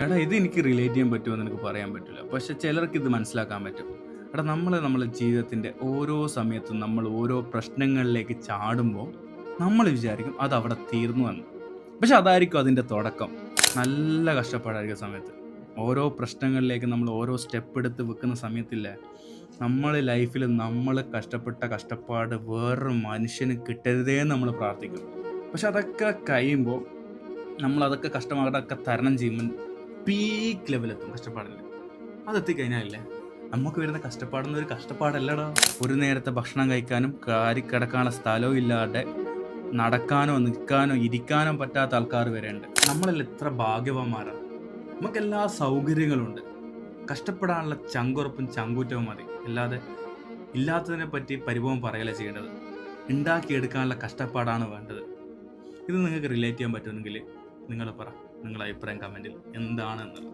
എടാ ഇത് എനിക്ക് റിലേറ്റ് ചെയ്യാൻ പറ്റുമെന്ന് എനിക്ക് പറയാൻ പറ്റില്ല. പക്ഷെ ചിലർക്ക് ഇത് മനസ്സിലാക്കാൻ പറ്റും. എടാ നമ്മളെ ജീവിതത്തിൻ്റെ ഓരോ സമയത്തും നമ്മൾ ഓരോ പ്രശ്നങ്ങളിലേക്ക് ചാടുമ്പോൾ നമ്മൾ വിചാരിക്കും അത് അവിടെ തീർന്നു എന്ന്. പക്ഷെ അതായിരിക്കും അതിൻ്റെ തുടക്കം. നല്ല കഷ്ടപ്പാടായിരിക്കും സമയത്ത്. ഓരോ പ്രശ്നങ്ങളിലേക്ക് നമ്മൾ ഓരോ സ്റ്റെപ്പ് എടുത്ത് വെക്കുന്ന സമയത്തില്ലേ, നമ്മൾ ലൈഫിൽ നമ്മൾ കഷ്ടപ്പെട്ട കഷ്ടപ്പാട് വേറൊരു മനുഷ്യന് കിട്ടരുതേ എന്ന് നമ്മൾ പ്രാർത്ഥിക്കും. പക്ഷെ അതൊക്കെ കഴിയുമ്പോൾ നമ്മളതൊക്കെ കഷ്ടപ്പാടൊക്കെ തരണം ചെയ്യുമ്പോൾ പീക്ക് ലെവലെത്തും കഷ്ടപ്പാടിൽ. അതെത്തിക്കഴിഞ്ഞാലില്ലേ നമുക്ക് വരുന്ന കഷ്ടപ്പാടൊന്നും ഒരു കഷ്ടപ്പാടല്ലടാ. ഒരു നേരത്തെ ഭക്ഷണം കഴിക്കാനും കിടക്കാനുള്ള സ്ഥലവും ഇല്ലാതെ നടക്കാനോ നിൽക്കാനോ ഇരിക്കാനോ പറ്റാത്ത ആൾക്കാർ വരെ ഉണ്ട്. നമ്മളെല്ലാം എത്ര ഭാഗ്യവാന്മാരാണ്. നമുക്കെല്ലാ സൗകര്യങ്ങളുണ്ട്. കഷ്ടപ്പെടാനുള്ള ചങ്കുറപ്പും ചങ്കൂറ്റവും മതി. അല്ലാതെ ഇല്ലാത്തതിനെ പറ്റി പരിഭവം പറയല ചെയ്യേണ്ടത്. ഉണ്ടാക്കിയെടുക്കാനുള്ള കഷ്ടപ്പാടാണ് വേണ്ടത്. ഇത് നിങ്ങൾക്ക് റിലേറ്റ് ചെയ്യാൻ പറ്റുമെങ്കിൽ നിങ്ങൾ പറ, നിങ്ങളുടെ അഭിപ്രായം കമൻറ്റിൽ എന്താണെന്നുള്ളത്.